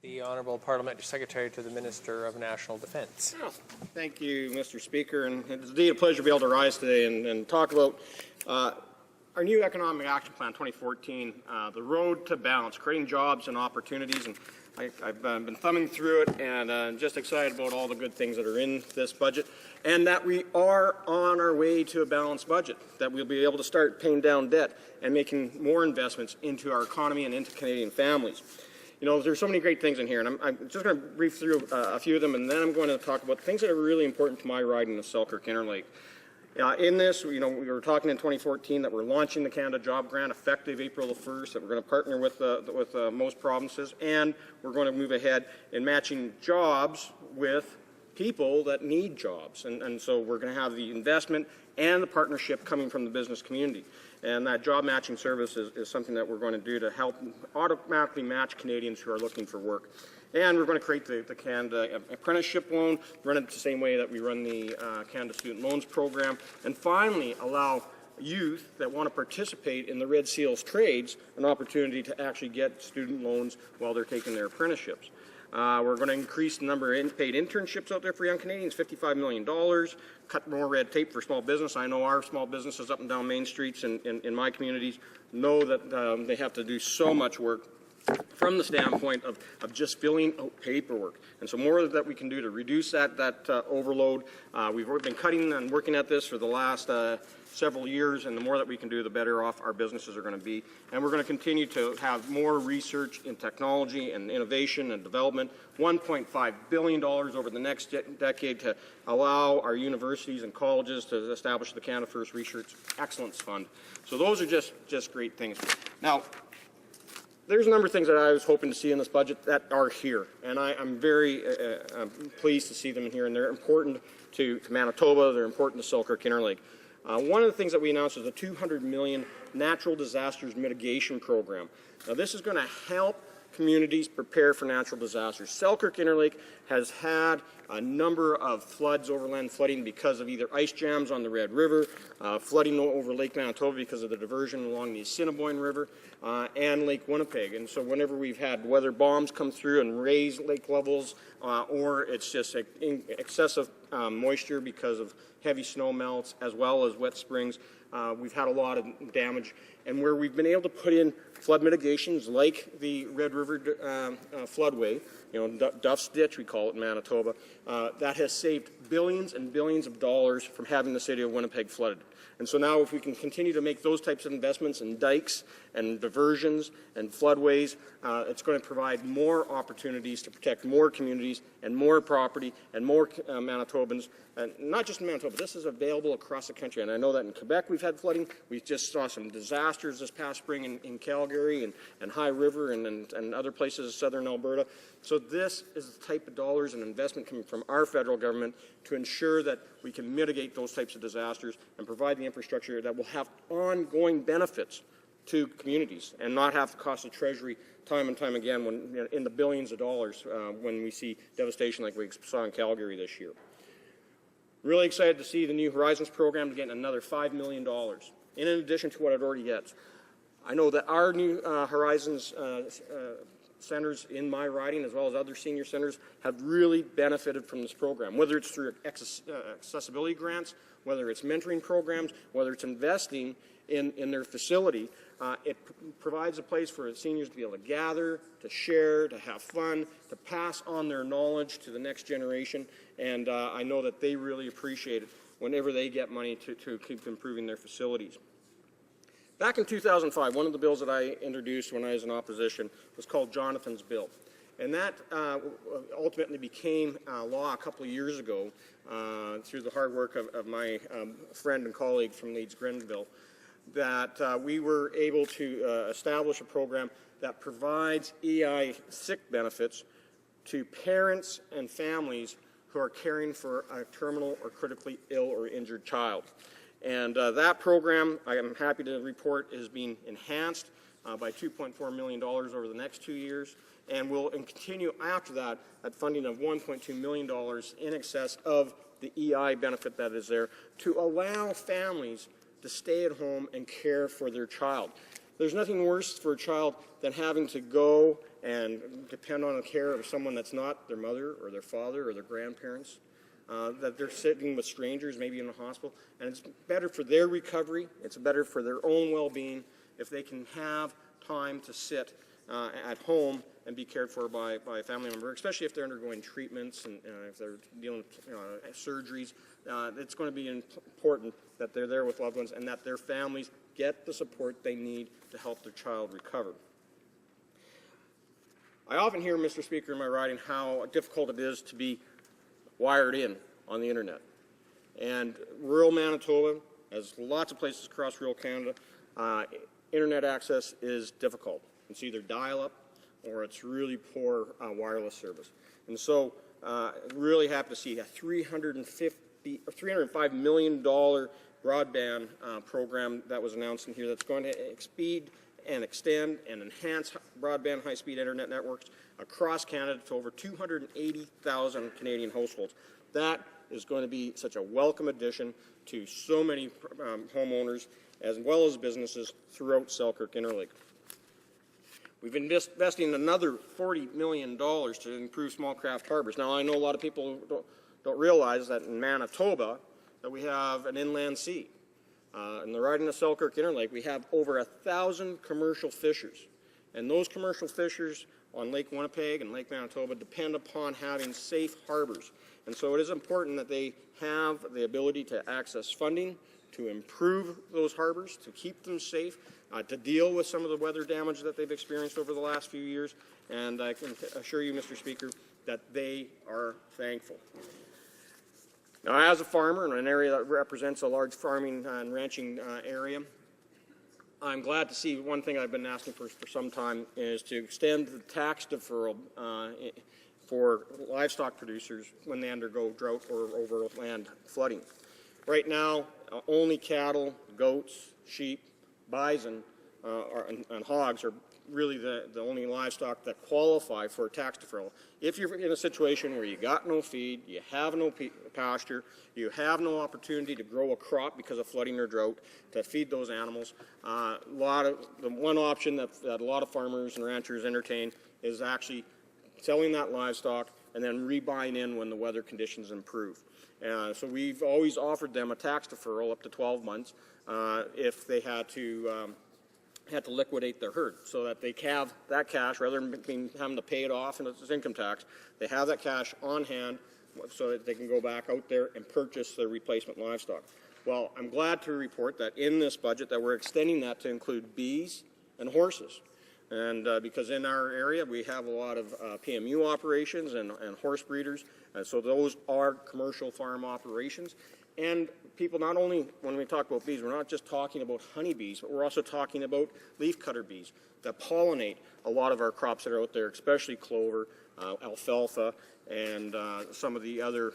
The Honourable Parliamentary Secretary to the Minister of National Defence. Oh, thank you, Mr. Speaker, and it's indeed a pleasure to be able to rise today and talk about our new Economic Action Plan 2014, the road to balance, creating jobs and opportunities. And I've been thumbing through it and just excited about all the good things that are in this budget, and that we are on our way to a balanced budget, that we'll be able to start paying down debt and making more investments into our economy and into Canadian families. You know, there's so many great things in here, and I'm just going to brief through a few of them, and then I'm going to talk about things that are really important to my riding of Selkirk-Interlake. In this, you know, we were talking in 2014 that we're launching the Canada Job Grant effective April the 1st, that we're going to partner with most provinces, and we're going to move ahead in matching jobs with people that need jobs. And so we're going to have the investment and the partnership coming from the business community. And that job matching service is something that we're going to do to help automatically match Canadians who are looking for work. And we're going to create the Canada Apprenticeship Loan, run it the same way that we run the Canada Student Loans Program, and finally allow youth that want to participate in the Red Seals trades an opportunity to actually get student loans while they're taking their apprenticeships. We're going to increase the number of paid internships out there for young Canadians, $55 million, cut more red tape for small business. I know our small businesses up and down main streets in my communities know that they have to do so much work from the standpoint of just filling out paperwork. And so more that we can do to reduce that overload. We've been cutting and working at this for the last several years, and the more that we can do, the better off our businesses are going to be. And we're going to continue to have more research in technology and innovation and development, $1.5 billion over the next decade to allow our universities and colleges to establish the Canada First Research Excellence Fund. So those are just great things. Now, there's a number of things that I was hoping to see in this budget that are here, and I'm very pleased to see them in here, and they're important to Manitoba, they're important to Selkirk-Interlake. One of the things that we announced is a $200 million Natural Disasters Mitigation Program. Now, this is going to help communities prepare for natural disasters. Selkirk-Interlake has had a number of floods, overland flooding, because of either ice jams on the Red River, flooding over Lake Manitoba because of the diversion along the Assiniboine River, and Lake Winnipeg. And so whenever we've had weather bombs come through and raise lake levels, or it's just excessive moisture because of heavy snow melts as well as wet springs, we've had a lot of damage. And where we've been able to put in flood mitigations like the Red River floodway, you know, Duff's Ditch we call it in Manitoba, that has saved billions and billions of dollars from having the city of Winnipeg flooded. And so now if we can continue to make those types of investments in dikes and diversions and floodways, it's going to provide more opportunities to protect more communities and more property and more Manitobans. And not just in Manitoba, this is available across the country. And I know that in Quebec we've had flooding. We just saw some disasters this past spring in Calgary and High River and other places in southern Alberta. So this is the type of dollars and investment coming from our federal government to ensure that we can mitigate those types of disasters and provide the infrastructure that will have ongoing benefits to communities and not have to cost the Treasury time and time again when, you know, in the billions of dollars when we see devastation like we saw in Calgary this year. Really excited to see the New Horizons program getting another $5 million in addition to what it already gets. I know that our New Horizons centers in my riding, as well as other senior centers, have really benefited from this program, whether it's through accessibility grants, whether it's mentoring programs, whether it's investing in their facility. It provides a place for seniors to be able to gather, to share, to have fun, to pass on their knowledge to the next generation, and I know that they really appreciate it whenever they get money to keep improving their facilities. Back in 2005, one of the bills that I introduced when I was in opposition was called Jonathan's Bill. And that ultimately became law a couple of years ago through the hard work of my friend and colleague from Leeds-Grenville, that we were able to establish a program that provides EI sick benefits to parents and families who are caring for a terminal or critically ill or injured child. And that program, I am happy to report, is being enhanced by $2.4 million over the next 2 years, and will continue after that at funding of $1.2 million in excess of the EI benefit that is there to allow families to stay at home and care for their child. There's nothing worse for a child than having to go and depend on the care of someone that's not their mother or their father or their grandparents, that they're sitting with strangers, maybe in the hospital, and it's better for their recovery, it's better for their own well-being if they can have time to sit at home and be cared for by a family member, especially if they're undergoing treatments and if they're dealing with surgeries. It's going to be important that they're there with loved ones and that their families get the support they need to help their child recover. I often hear, Mr. Speaker, in my writing how difficult it is to be wired in on the internet. And rural Manitoba, as lots of places across rural Canada, internet access is difficult. It's either dial-up or it's really poor wireless service. And so really happy to see a $305 million broadband program that was announced in here that's going to speed and extend and enhance broadband high-speed internet networks across Canada to over 280,000 Canadian households. That is going to be such a welcome addition to so many homeowners as well as businesses throughout Selkirk-Interlake. We've been investing another $40 million to improve small craft harbors. Now, I know a lot of people don't realize that in Manitoba that we have an inland sea. In the riding of Selkirk-Interlake, we have over 1,000 commercial fishers. And those commercial fishers on Lake Winnipeg and Lake Manitoba depend upon having safe harbors. And so it is important that they have the ability to access funding, to improve those harbors, to keep them safe, to deal with some of the weather damage that they've experienced over the last few years. And I can assure you, Mr. Speaker, that they are thankful. Now, as a farmer in an area that represents a large farming and ranching area, I'm glad to see one thing I've been asking for some time is to extend the tax deferral for livestock producers when they undergo drought or overland flooding. Right now, only cattle, goats, sheep, bison, and hogs are really the only livestock that qualify for a tax deferral. If you're in a situation where you got no feed, you have no pasture, you have no opportunity to grow a crop because of flooding or drought to feed those animals, the one option that a lot of farmers and ranchers entertain is actually selling that livestock and then rebuying in when the weather conditions improve. So we've always offered them a tax deferral up to 12 months if they had to liquidate their herd, so that they have that cash rather than having to pay it off and it's income tax. They have that cash on hand so that they can go back out there and purchase their replacement livestock. Well, I'm glad to report that in this budget that we're extending that to include bees and horses. And because in our area we have a lot of PMU operations and horse breeders, and so those are commercial farm operations. And people, not only when we talk about bees, we're not just talking about honeybees, but we're also talking about leafcutter bees that pollinate a lot of our crops that are out there, especially clover, alfalfa, and some of the other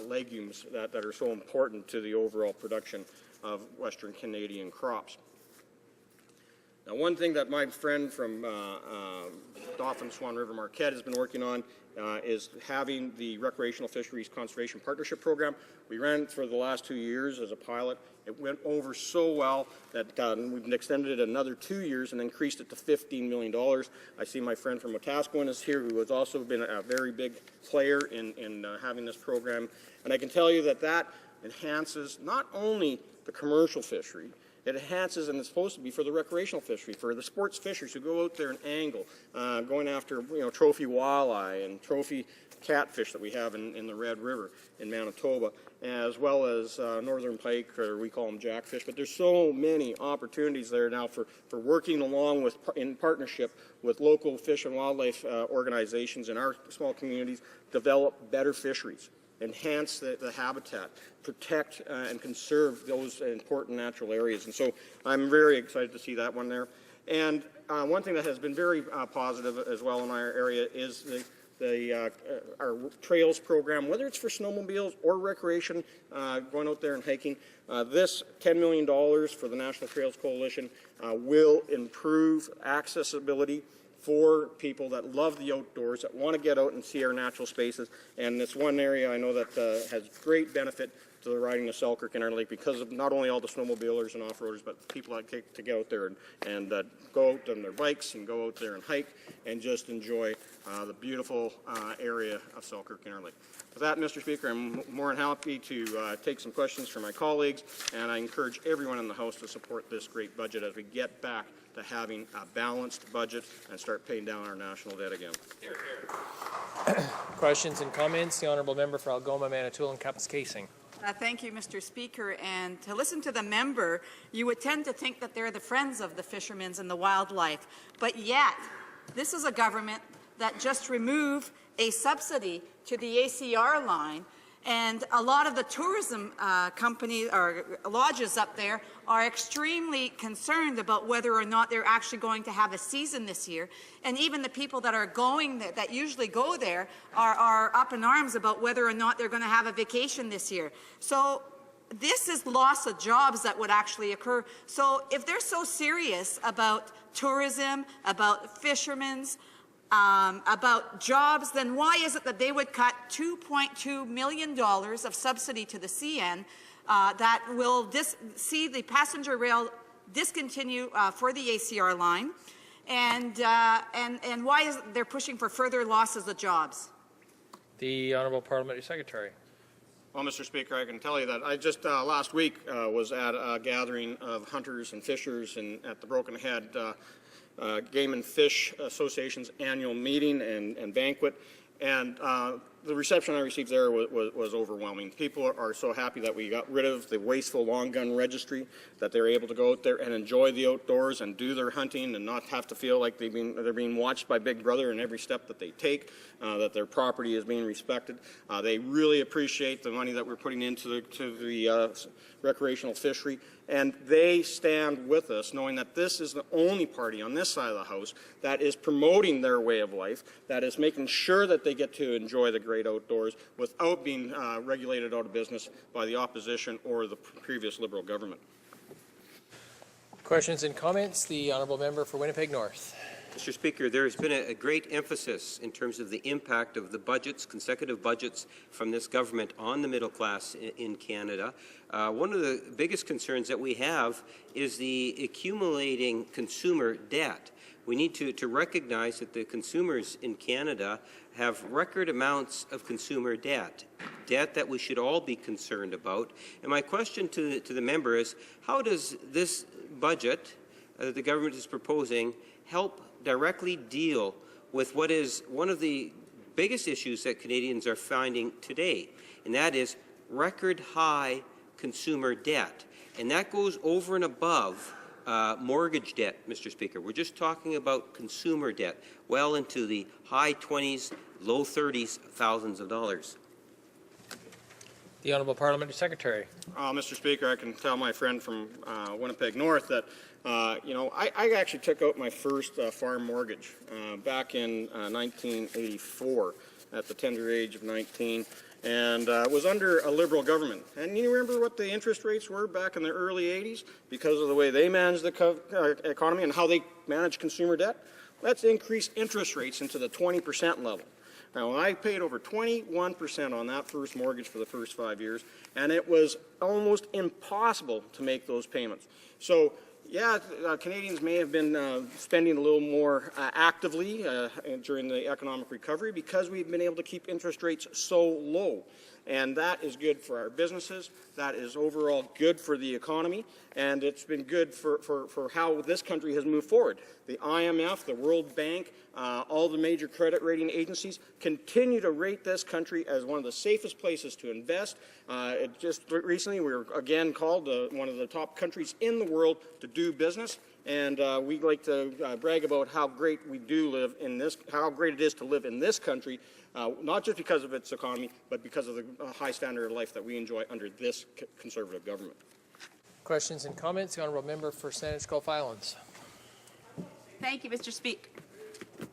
legumes that are so important to the overall production of Western Canadian crops. Now, one thing that my friend from Dauphin Swan River Marquette has been working on is having the Recreational Fisheries Conservation Partnership Program. We ran it for the last 2 years as a pilot. It went over so well that we've extended it another 2 years and increased it to $15 million. I see my friend from Wetaskiwin is here, who has also been a very big player in having this program. And I can tell you that that enhances not only the commercial fishery, it enhances, and it's supposed to be for the recreational fishery, for the sports fishers who go out there and angle, going after trophy walleye and trophy catfish that we have in the Red River in Manitoba, as well as northern pike, or we call them jackfish. But there's so many opportunities there now for working along with, in partnership with local fish and wildlife organizations in our small communities, develop better fisheries, enhance the habitat, protect and conserve those important natural areas. And so I'm very excited to see that one there. And one thing that has been very positive as well in our area is our trails program, whether it's for snowmobiles or recreation, going out there and hiking. This $10 million for the National Trails Coalition will improve accessibility for people that love the outdoors, that want to get out and see our natural spaces. And it's one area I know that has great benefit to the riding of Selkirk and our lake because of not only all the snowmobilers and off-roaders, but people that take to go out there and go out on their bikes and go out there and hike and just enjoy the beautiful area of Selkirk and our lake. With that, Mr. Speaker, I'm more than happy to take some questions from my colleagues, and I encourage everyone in the House to support this great budget as we get back to having a balanced budget and start paying down our national debt again. Hear, hear. Questions and comments? The Honourable Member for Algoma, Manitoulin, Kapuskasing. Thank you, Mr. Speaker. And to listen to the member, you would tend to think that they're the friends of the fishermen and the wildlife. But yet, this is a government that just removed a subsidy to the ACR line, and a lot of the tourism companies or lodges up there are extremely concerned about whether or not they're actually going to have a season this year. And even the people that are going there, that usually go there are up in arms about whether or not they're going to have a vacation this year. So this is loss of jobs that would actually occur. So if they're so serious about tourism, about fishermen's, about jobs, then why is it that they would cut $2.2 million of subsidy to the CN that will see the passenger rail discontinue for the ACR line, and why is it they're pushing for further losses of jobs? The Honourable Parliamentary Secretary. Well, Mr. Speaker, I can tell you that I just last week was at a gathering of hunters and fishers at the Broken Head Game and Fish Association's annual meeting and banquet, and the reception I received there was overwhelming. People are so happy that we got rid of the wasteful long gun registry, that they're able to go out there and enjoy the outdoors and do their hunting and not have to feel like they're being watched by Big Brother in every step that they take, that their property is being respected. They really appreciate the money that we're putting into the recreational fishery, and they stand with us knowing that this is the only party on this side of the House that is promoting their way of life, that is making sure that they get to enjoy the great outdoors without being regulated out of business by the opposition or the previous Liberal government. Questions and comments? The Honourable Member for Winnipeg North. Mr. Speaker, there has been a great emphasis in terms of the impact of the budgets, consecutive budgets from this government on the middle class in Canada. One of the biggest concerns that we have is the accumulating consumer debt. We need to recognize that the consumers in Canada have record amounts of consumer debt that we should all be concerned about. And my question to the member is, how does this budget that the government is proposing help directly deal with what is one of the biggest issues that Canadians are finding today, and that is record high consumer debt. And that goes over and above mortgage debt, Mr. Speaker. We're just talking about consumer debt, well into the high 20s, low 30s thousands of dollars. The Honourable Parliamentary Secretary. Mr. Speaker, I can tell my friend from Winnipeg North that I actually took out my first farm mortgage back in 1984 at the tender age of 19, and was under a Liberal government. And you remember what the interest rates were back in the early 80s because of the way they managed the economy and how they managed consumer debt? Let's increase interest rates into the 20% level. Now, I paid over 21% on that first mortgage for the first 5 years, and it was almost impossible to make those payments. So, yeah, Canadians may have been spending a little more actively during the economic recovery because we've been able to keep interest rates so low. And that is good for our businesses. That is overall good for the economy. And it's been good for how this country has moved forward. The IMF, the World Bank, all the major credit rating agencies continue to rate this country as one of the safest places to invest. Just recently, we were again called one of the top countries in the world to do business. And we like to brag about how great we do live in this, how great it is to live in this country, not just because of its economy, but because of the high standard of life that we enjoy under this Conservative government. Questions and comments? The Honourable Member for Saanich Gulf Islands. Thank you, Mr. Speaker.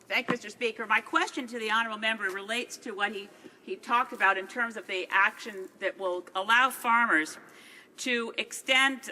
Thank you, Mr. Speaker. My question to the honourable member relates to what he talked about in terms of the action that will allow farmers to extend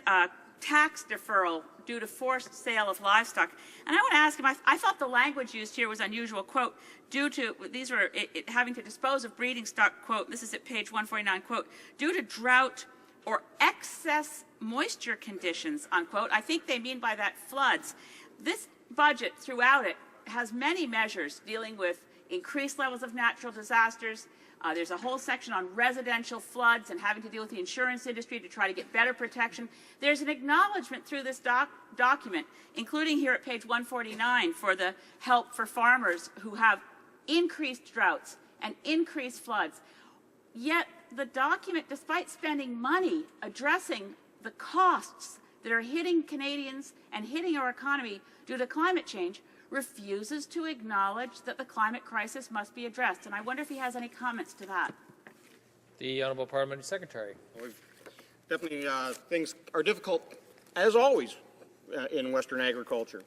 tax deferral due to forced sale of livestock. And I want to ask him, I thought the language used here was unusual, quote, due to, these were having to dispose of breeding stock, quote, this is at page 149, quote, due to drought or excess moisture conditions, unquote. I think they mean by that floods. This budget throughout it has many measures dealing with increased levels of natural disasters. There's a whole section on residential floods and having to deal with the insurance industry to try to get better protection. There's an acknowledgement through this document, including here at page 149, for the help for farmers who have increased droughts and increased floods. Yet the document, despite spending money addressing the costs that are hitting Canadians and hitting our economy due to climate change, refuses to acknowledge that the climate crisis must be addressed. And I wonder if he has any comments to that. The Honourable Parliamentary Secretary. Definitely, things are difficult, as always, in Western agriculture.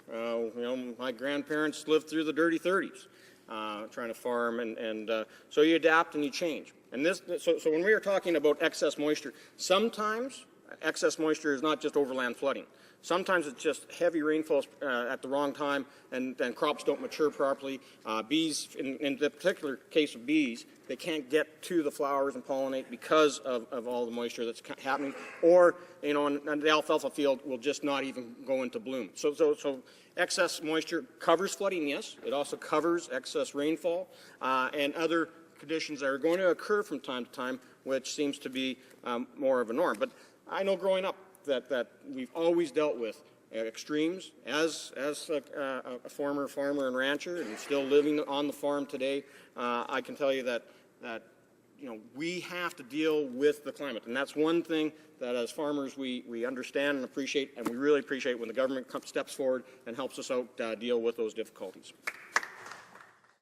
My grandparents lived through the dirty 30s, trying to farm, and so you adapt and you change. And so when we are talking about excess moisture, sometimes excess moisture is not just overland flooding. Sometimes it's just heavy rainfalls at the wrong time, and crops don't mature properly. Bees, in the particular case of bees, they can't get to the flowers and pollinate because of all the moisture that's happening. Or, and the alfalfa field will just not even go into bloom. So excess moisture covers flooding, yes. It also covers excess rainfall and other conditions that are going to occur from time to time, which seems to be more of a norm. But I know growing up that we've always dealt with extremes. As a former farmer and rancher and still living on the farm today, I can tell you that we have to deal with the climate. And that's one thing that as farmers we understand and appreciate, and we really appreciate when the government steps forward and helps us out deal with those difficulties.